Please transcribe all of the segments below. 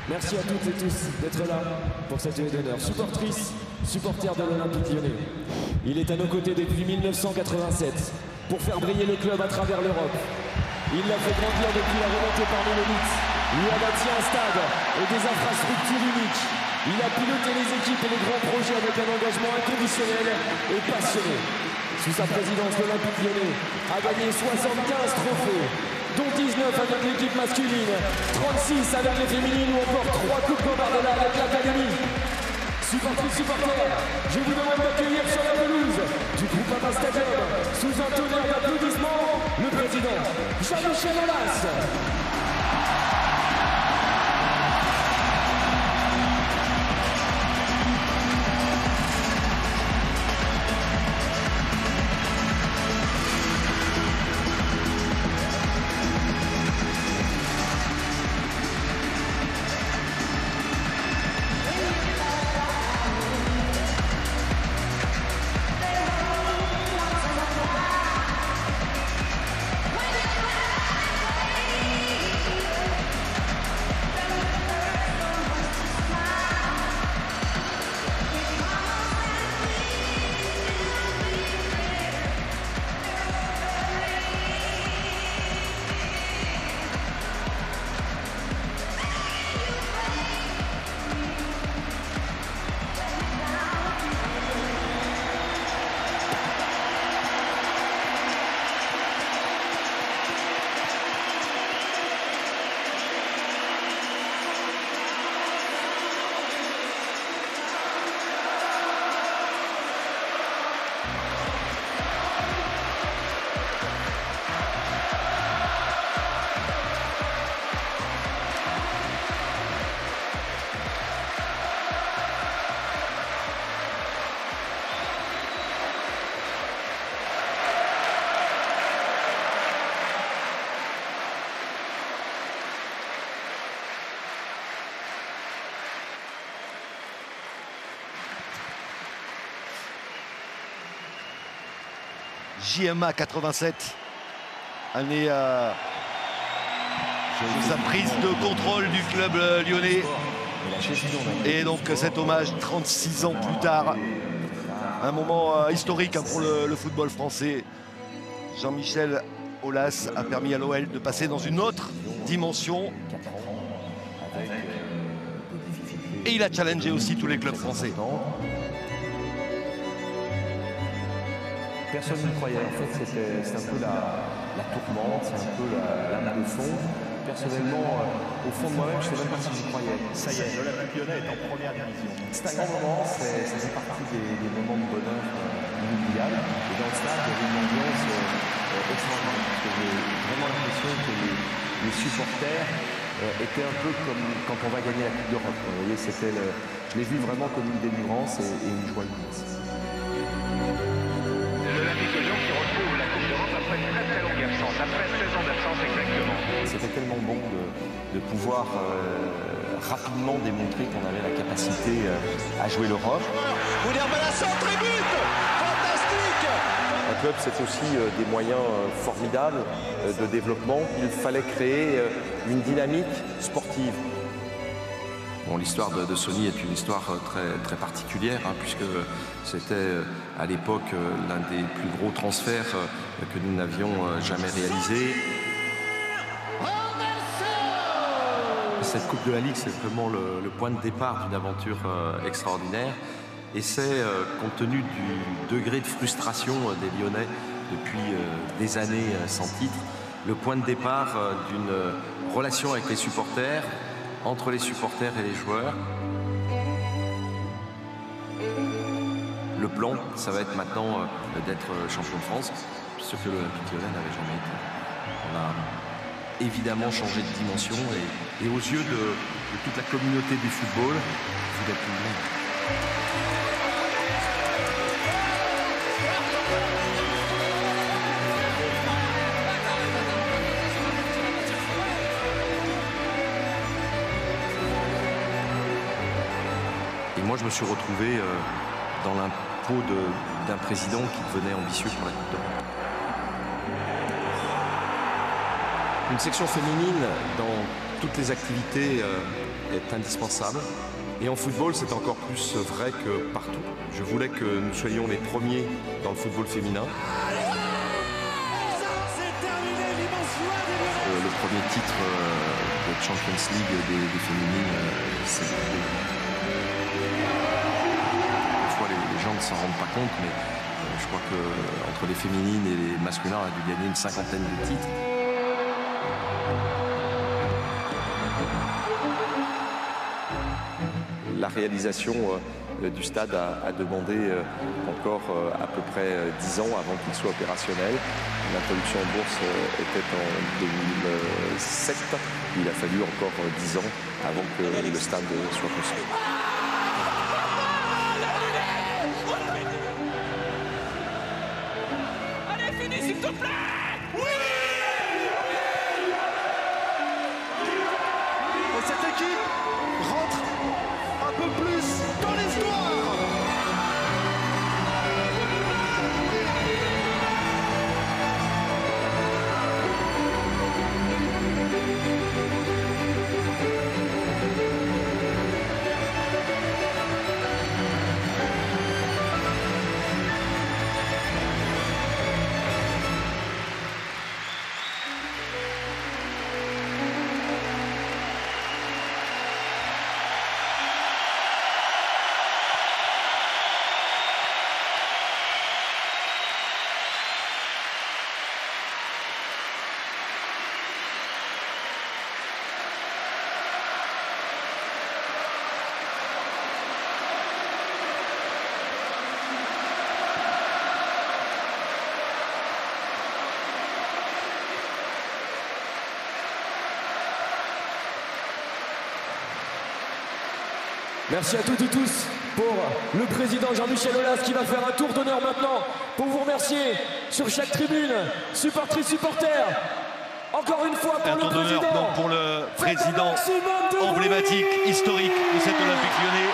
Merci à toutes et tous d'être là pour cette journée d'honneur. Supportrices, supporters de l'Olympique Lyonnais. Il est à nos côtés depuis 1987 pour faire briller le club à travers l'Europe. Il l'a fait grandir depuis la remontée parmi l'élite. Il a bâti un stade et des infrastructures uniques. Il a piloté les équipes et les grands projets avec un engagement inconditionnel et passionné. Sous sa présidence, l'Olympique Lyonnais a gagné 75 trophées, dont 19 avec l'équipe masculine, 36 avec les féminines ou encore 3 coupes Bobardella avec l'académie. Supporters, je vous demande d'accueillir sur la pelouse du groupe Groupama Stadium, sous un tonnerre d'applaudissements, le président Jean-Michel Aulas. JMA 87, année de sa prise de contrôle du club lyonnais. Et donc cet hommage 36 ans plus tard, un moment historique pour le football français. Jean-Michel Aulas a permis à l'OL de passer dans une autre dimension. Et il a challengé aussi tous les clubs français. Personne ne croyait. En fait, c'est un peu la tourmente, c'est un peu la lame de fond. Personnellement, au fond de moi-même, je ne sais même pas si j'y croyais. Ça y est, l'Olympique Lyonnais est en première division. C'est un grand moment, ça fait partie des moments de bonheur inoubliables. Et dans le stade, il y avait une ambiance extraordinaire. Parce que j'ai vraiment l'impression que les supporters étaient un peu comme quand on va gagner la Coupe d'Europe. Vous voyez, je l'ai vu vraiment comme une délivrance et une joie immense. L'Olympique Lyon qui retrouve la Coupe d'Europe après une très longue absence, après 16 ans d'absence exactement. C'était tellement bon de pouvoir rapidement démontrer qu'on avait la capacité à jouer l'Europe. Oudherbala centre et but! Fantastique! Un club, c'est aussi des moyens formidables de développement. Il fallait créer une dynamique sportive. Bon, l'histoire de Sony est une histoire très particulière, puisque c'était à l'époque l'un des plus gros transferts que nous n'avions jamais réalisé. Cette Coupe de la Ligue, c'est vraiment le point de départ d'une aventure extraordinaire. Et c'est, compte tenu du degré de frustration des Lyonnais depuis des années sans titre, le point de départ d'une relation avec les supporters, entre les supporters et les joueurs. Le plan, ça va être maintenant d'être champion de France, ce que l'Olympique Lyonnais n'avait jamais été. On a évidemment changé de dimension et aux yeux de toute la communauté du football, vous n'êtes plus le même. Et moi, je me suis retrouvé dans la peau d'un président qui devenait ambitieux pour la Coupe d'Europe. Une section féminine dans toutes les activités est indispensable. Et en football, c'est encore plus vrai que partout. Je voulais que nous soyons les premiers dans le football féminin. Le premier titre de Champions League des féminines, c'est des fois les gens ne s'en rendent pas compte, mais je crois qu'entre les féminines et les masculins, on a dû gagner une cinquantaine de titres. La réalisation du stade a demandé encore à peu près 10 ans avant qu'il soit opérationnel. L'introduction en bourse était en 2007. Il a fallu encore 10 ans avant que le stade soit construit. Allez, finis s'il te plaît! Et cette équipe rentre un peu plus dans l'histoire. Merci à toutes et tous pour le président Jean-Michel Aulas qui va faire un tour d'honneur maintenant pour vous remercier sur chaque tribune, supportrices, supporters. Encore une fois pour le président. Donc pour le président emblématique, historique de cet Olympique Lyonnais.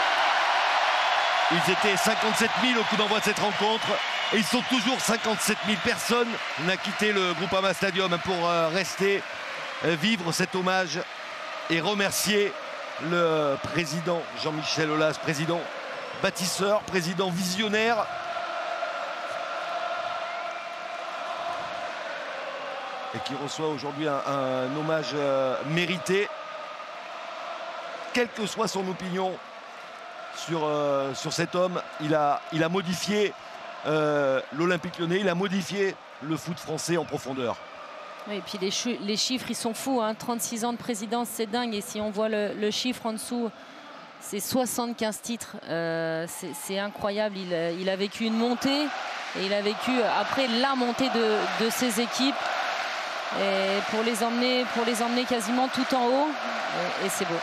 Ils étaient 57 000 au coup d'envoi de cette rencontre. Et ils sont toujours 57 000 personnes. On a quitté le Groupama Stadium pour rester, vivre cet hommage et remercier le président Jean-Michel Aulas, président bâtisseur, président visionnaire. Et qui reçoit aujourd'hui un hommage mérité, quelle que soit son opinion sur cet homme. Il a modifié l'Olympique Lyonnais, il a modifié le foot français en profondeur. Oui, et puis les chiffres, ils sont fous, hein. 36 ans de présidence, c'est dingue. Et si on voit le chiffre en dessous, c'est 75 titres. C'est incroyable. Il a vécu une montée et il a vécu après la montée de ses équipes. Et pour les emmener quasiment tout en haut. Et c'est beau.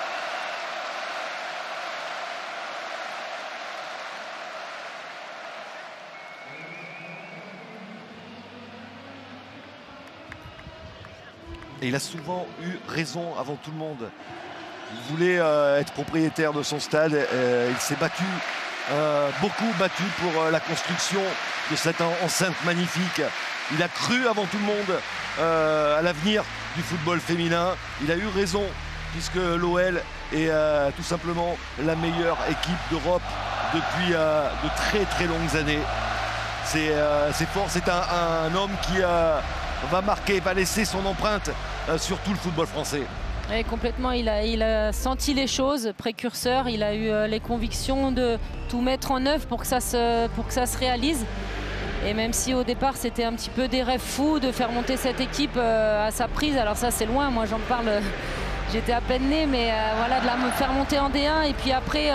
Et il a souvent eu raison avant tout le monde. Il voulait être propriétaire de son stade. Il s'est battu, beaucoup battu pour la construction de cette enceinte magnifique. Il a cru avant tout le monde à l'avenir du football féminin. Il a eu raison puisque l'OL est tout simplement la meilleure équipe d'Europe depuis de très très longues années. C'est fort, c'est un homme qui va marquer, va laisser son empreinte sur tout le football français. Oui, complètement, il a senti les choses, précurseur, il a eu les convictions de tout mettre en œuvre pour que ça se réalise. Et même si au départ c'était un petit peu des rêves fous de faire monter cette équipe à sa prise, alors ça c'est loin, moi j'en parle, j'étais à peine née, mais voilà, de la faire monter en D1 et puis après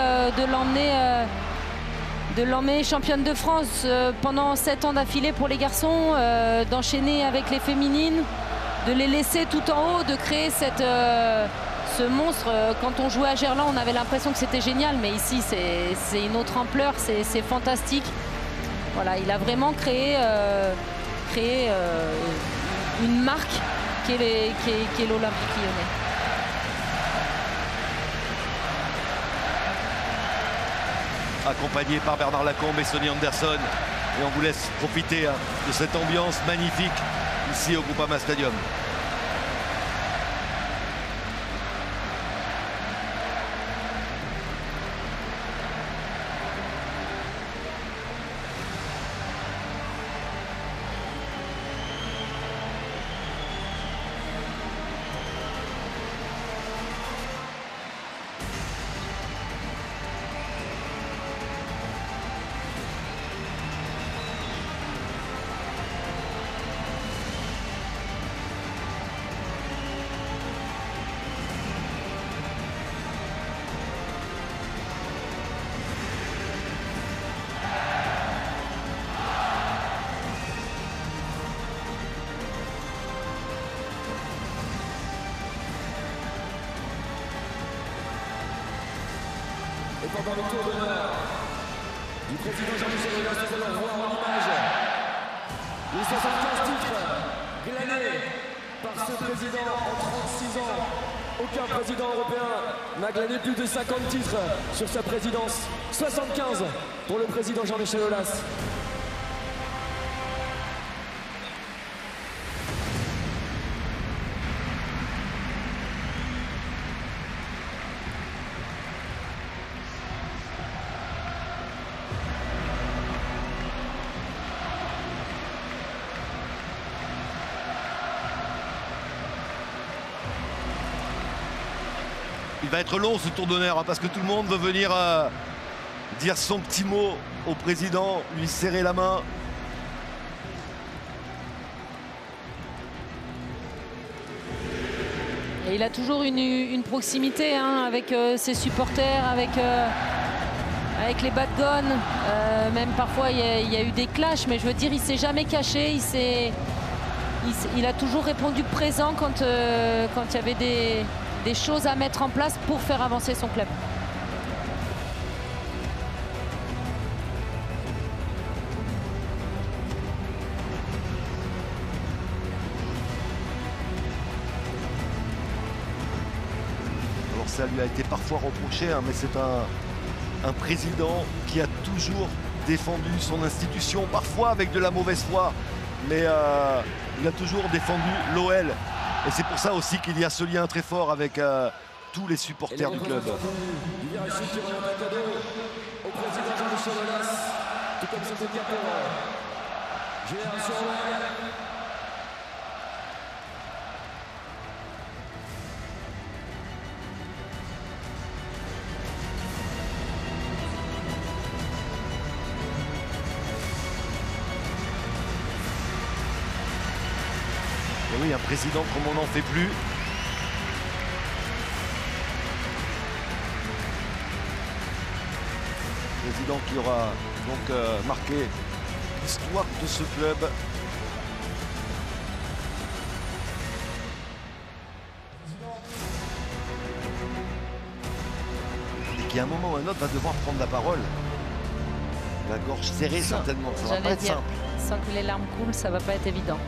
de l'emmener championne de France pendant 7 ans d'affilée pour les garçons, d'enchaîner avec les féminines, de les laisser tout en haut, de créer ce monstre. Quand on jouait à Gerland, on avait l'impression que c'était génial, mais ici c'est une autre ampleur, c'est fantastique. Voilà, il a vraiment créé une marque qui est l'Olympique Lyonnais. Accompagné par Bernard Lacombe et Sonny Anderson. Et on vous laisse profiter de cette ambiance magnifique ici au Groupama Stadium. Et pendant le tour d'honneur du président Jean-Michel Aulas, nous allons voir en image les 75 titres glanés par ce président en 36 ans. Aucun président européen n'a glané plus de 50 titres sur sa présidence. 75 pour le président Jean-Michel Aulas. Il va être long ce tour d'honneur hein, parce que tout le monde veut venir dire son petit mot au président, lui serrer la main. Et il a toujours une proximité hein, avec ses supporters, avec les bad guns. Même parfois il y a eu des clashs, mais je veux dire il s'est jamais caché. Il a toujours répondu présent quand il y avait des choses à mettre en place pour faire avancer son club. Alors ça lui a été parfois reproché, hein, mais c'est un président qui a toujours défendu son institution, parfois avec de la mauvaise foi, mais il a toujours défendu l'OL. Et c'est pour ça aussi qu'il y a ce lien très fort avec tous les supporters du club. Il y a un chute qui remet un cadeau au président Jean-Michel Aulas, tout comme c'était bien pour Génération OL. Et oui, un président comme on n'en fait plus. Président qui aura donc marqué l'histoire de ce club. Et qui à un moment ou à un autre va devoir prendre la parole. La gorge serrée certainement, ça va pas être simple. Sans que les larmes coulent, ça va pas être évident.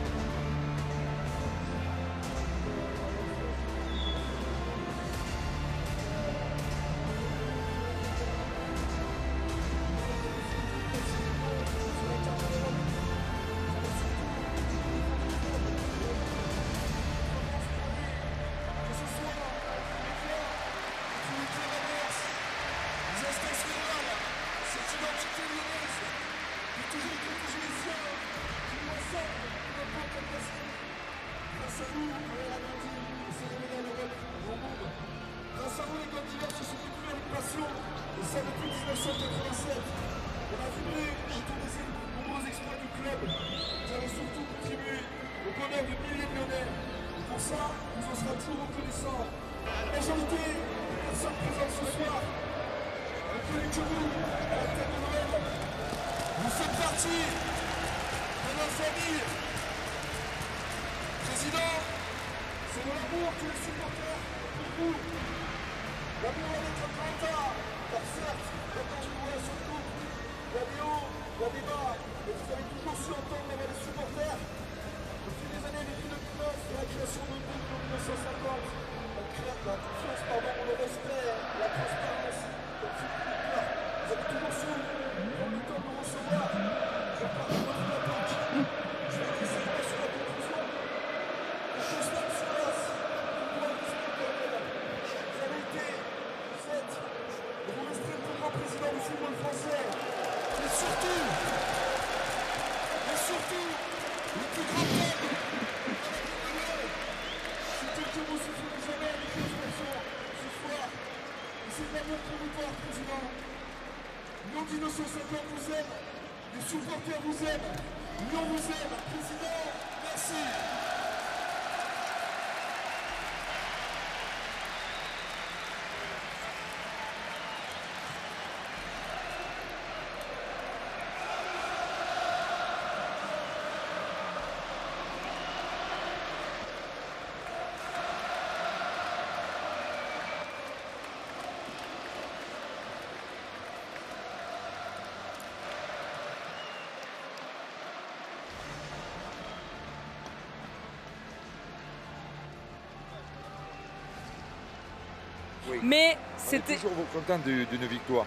Oui. Mais c'était toujours content d'une victoire.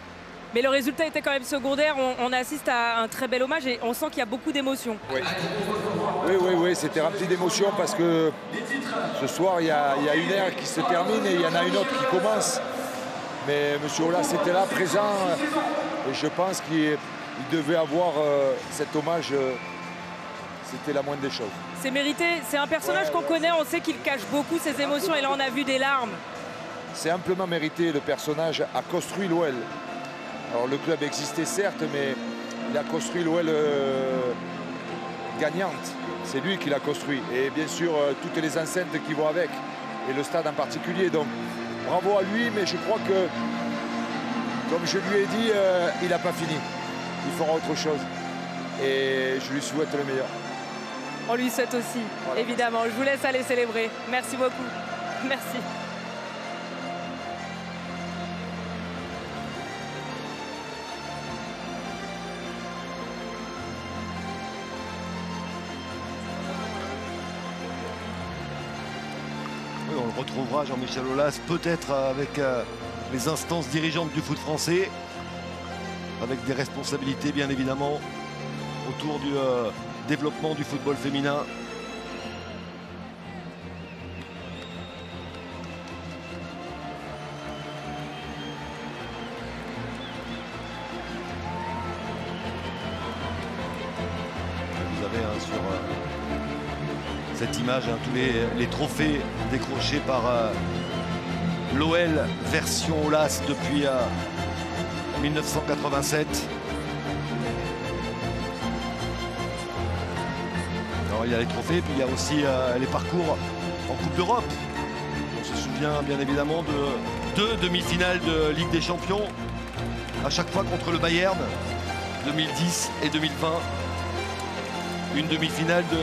Mais le résultat était quand même secondaire. On assiste à un très bel hommage et on sent qu'il y a beaucoup d'émotions. Oui, c'était rempli d'émotions parce que ce soir, il y a une ère qui se termine et il y en a une autre qui commence. Mais M. Aulas était là, présent, et je pense qu'il devait avoir cet hommage. C'était la moindre des choses. C'est mérité. C'est un personnage qu'on connaît, on sait qu'il cache beaucoup ses émotions et là, on a vu des larmes. C'est amplement mérité. Le personnage a construit l'OL. Alors le club existait certes, mais il a construit l'OL gagnante. C'est lui qui l'a construit. Et bien sûr, toutes les enceintes qui vont avec. Et le stade en particulier. Donc bravo à lui, mais je crois que, comme je lui ai dit, il n'a pas fini. Il fera autre chose. Et je lui souhaite le meilleur. On lui souhaite aussi, voilà. Évidemment. Je vous laisse aller célébrer. Merci beaucoup. Merci. On le retrouvera, Jean-Michel Aulas, peut-être avec les instances dirigeantes du foot français, avec des responsabilités bien évidemment autour du développement du football féminin. Vous avez sur cette image tous les trophées décrochés par l'OL version Aulas depuis 1987. Alors, il y a les trophées, puis il y a aussi les parcours en Coupe d'Europe. On se souvient bien évidemment de 2 demi-finales de Ligue des Champions, à chaque fois contre le Bayern, 2010 et 2020. Une demi-finale de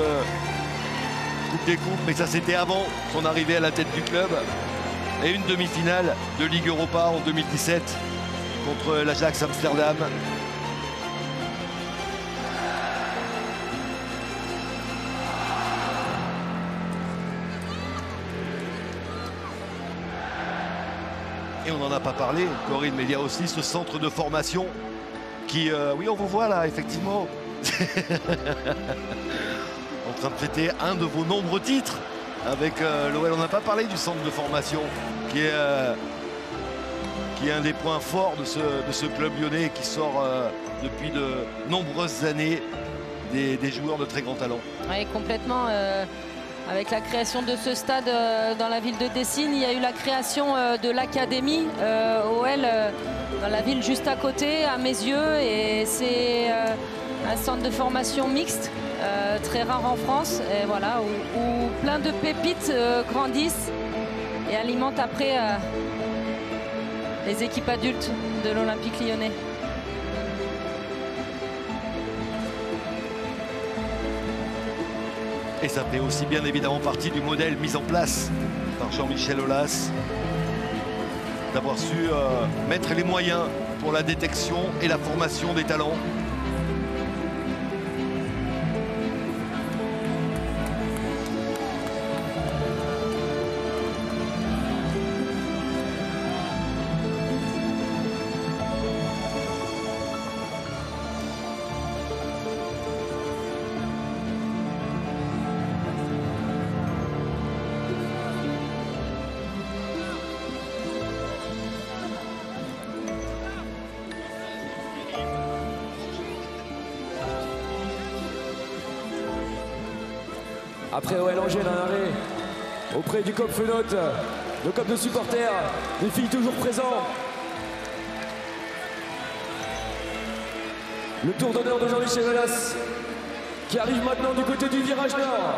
Coupe des Coupes, mais ça c'était avant son arrivée à la tête du club. Et une demi-finale de Ligue Europa en 2017 contre l'Ajax Amsterdam. Et on n'en a pas parlé, Corinne, mais il y a aussi ce centre de formation qui, oui, on vous voit là, effectivement, en train de fêter un de vos nombreux titres avec l'OL. On n'a pas parlé du centre de formation qui est un des points forts de ce club lyonnais qui sort depuis de nombreuses années des joueurs de très grand talent. Oui, complètement. Avec la création de ce stade dans la ville de Dessines, il y a eu la création de l'académie OL dans la ville juste à côté, à mes yeux. Et c'est un centre de formation mixte, très rare en France, et voilà, où plein de pépites grandissent et alimentent après les équipes adultes de l'Olympique lyonnais. Et ça fait aussi bien évidemment partie du modèle mis en place par Jean-Michel Aulas, d'avoir su mettre les moyens pour la détection et la formation des talents. Après OL Angers d'un arrêt auprès du Kopfenote, le COP de supporters, les filles toujours présents. Le tour d'honneur de Jean-Michel Aulas qui arrive maintenant du côté du virage nord.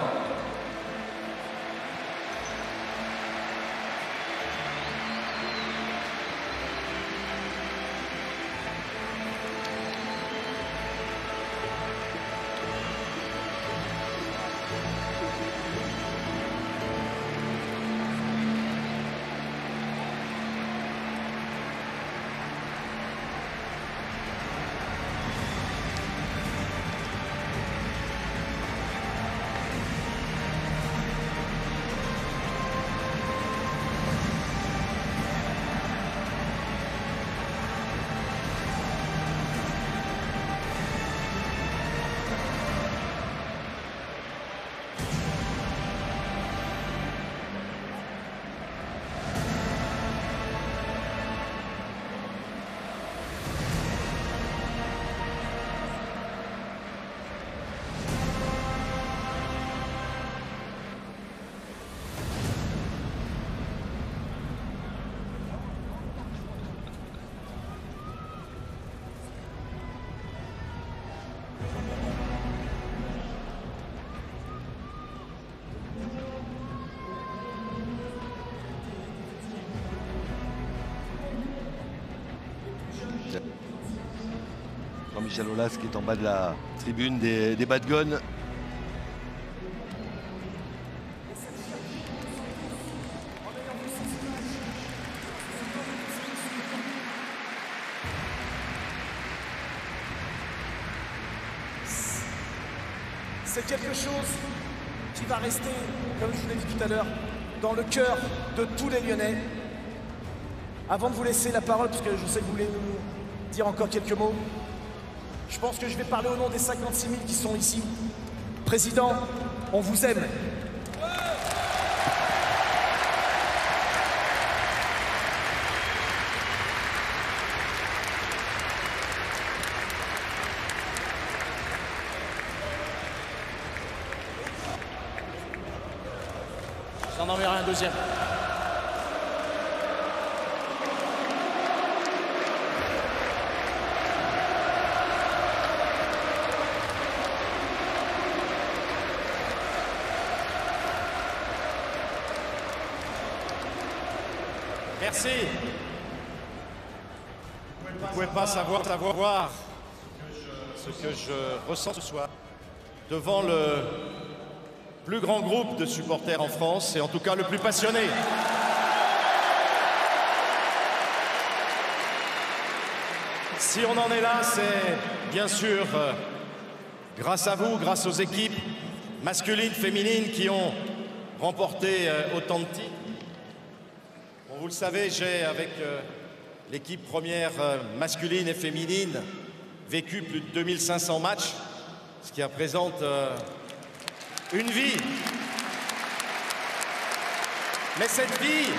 Jean-Michel Aulas qui est en bas de la tribune des Bad Guns. C'est quelque chose qui va rester, comme je vous l'ai dit tout à l'heure, dans le cœur de tous les Lyonnais. Avant de vous laisser la parole, parce que je sais que vous voulez nous dire encore quelques mots, je pense que je vais parler au nom des 56 000 qui sont ici. Président, on vous aime. J'en enverrai un deuxième. Merci. Vous ne pouvez pas savoir ce que je ressens ce soir devant le plus grand groupe de supporters en France, et en tout cas le plus passionné. Si on en est là, c'est bien sûr grâce à vous, grâce aux équipes masculines, féminines qui ont remporté autant de titres. Bon, vous le savez, j'ai avec l'équipe première masculine et féminine vécu plus de 2500 matchs, ce qui représente une vie. Mais cette vie,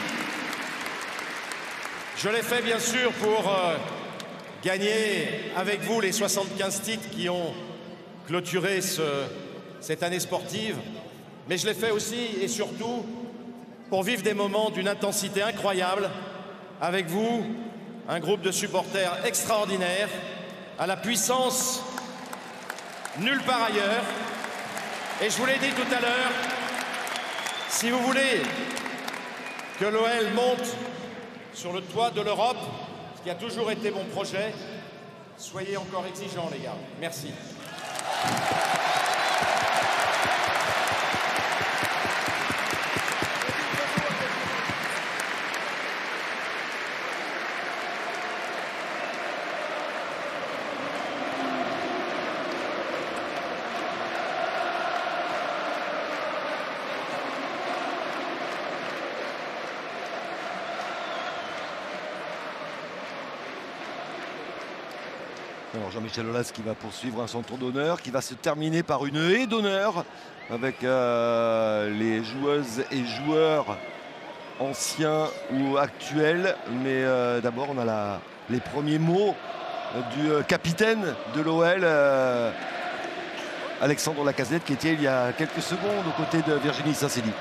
je l'ai fait bien sûr pour gagner avec vous les 75 titres qui ont clôturé cette année sportive. Mais je l'ai fait aussi et surtout pour vivre des moments d'une intensité incroyable avec vous, un groupe de supporters extraordinaire, à la puissance nulle part ailleurs. Et je vous l'ai dit tout à l'heure, si vous voulez que l'OL monte sur le toit de l'Europe, ce qui a toujours été mon projet, soyez encore exigeants, les gars. Merci. Alors Jean-Michel Aulas qui va poursuivre son tour d'honneur, qui va se terminer par une haie d'honneur avec les joueuses et joueurs anciens ou actuels. Mais d'abord, on a les premiers mots du capitaine de l'OL, Alexandre Lacazette, qui était il y a quelques secondes aux côtés de Virginie Saint-Célie.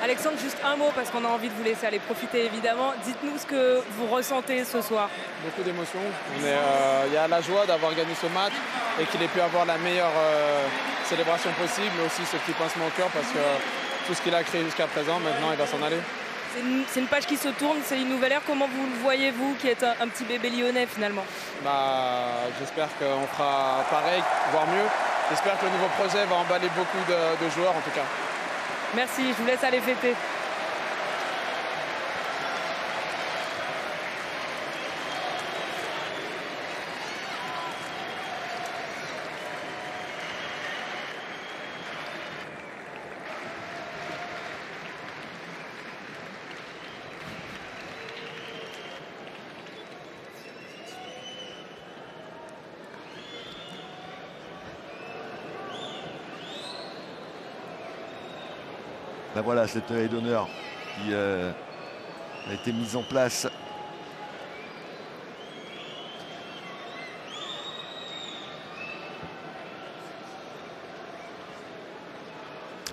Alexandre, juste un mot parce qu'on a envie de vous laisser aller profiter évidemment. Dites-nous ce que vous ressentez ce soir. Beaucoup d'émotions. Il y a la joie d'avoir gagné ce match et qu'il ait pu avoir la meilleure célébration possible, mais aussi ce petit pincement au cœur parce que tout ce qu'il a créé jusqu'à présent, maintenant il va s'en aller. C'est une page qui se tourne, c'est une nouvelle ère. Comment vous le voyez, vous, qui êtes un petit bébé lyonnais finalement? J'espère qu'on fera pareil, voire mieux. J'espère que le nouveau projet va emballer beaucoup de joueurs en tout cas. Merci, je vous laisse aller fêter. Ben voilà, cette haie d'honneur qui a été mise en place.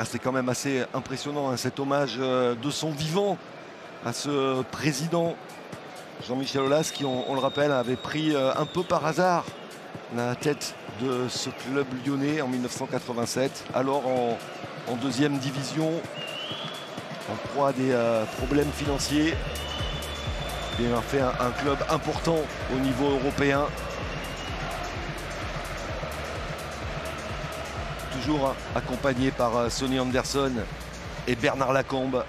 C'est quand même assez impressionnant, hein, cet hommage de son vivant à ce président Jean-Michel Aulas qui, on le rappelle, avait pris un peu par hasard la tête de ce club lyonnais en 1987, alors en deuxième division, en proie à des problèmes financiers. Il a fait un club important au niveau européen. Toujours accompagné par Sonny Anderson et Bernard Lacombe.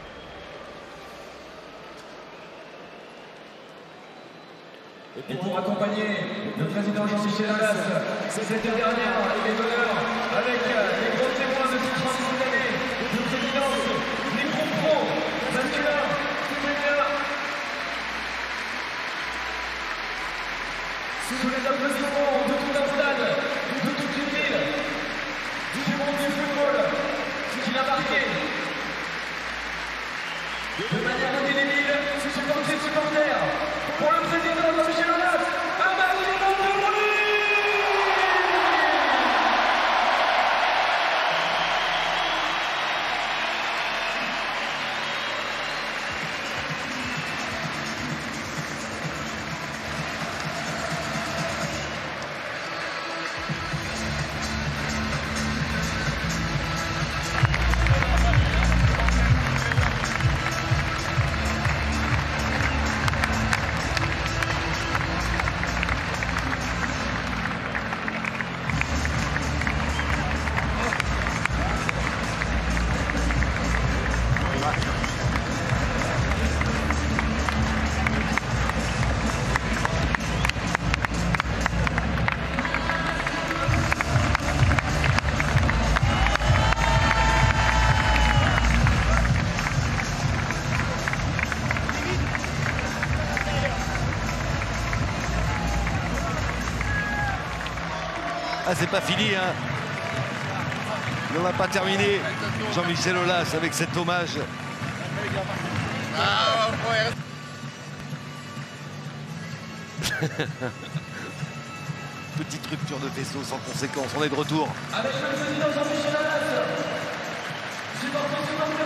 Et pour accompagner le président Jean-Michel Aulas, cette dernière et les honneurs avec les gros témoins de cette transition d'année, de présidence, les groupes pro, masculins, féminins. Sous les applaudissements de tout un stade, de toute une ville, du monde du football, qui l'a marqué de manière indélébile, supporters, pour le président Jean-Michel Aulas, un maximum de bruit! Ah, c'est pas fini, hein. On n'a pas terminé. Jean-Michel Aulas avec cet hommage. Petite rupture de vaisseau sans conséquence. On est de retour. Avec le président Jean-Michel Aulas, supporter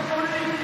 pour lui.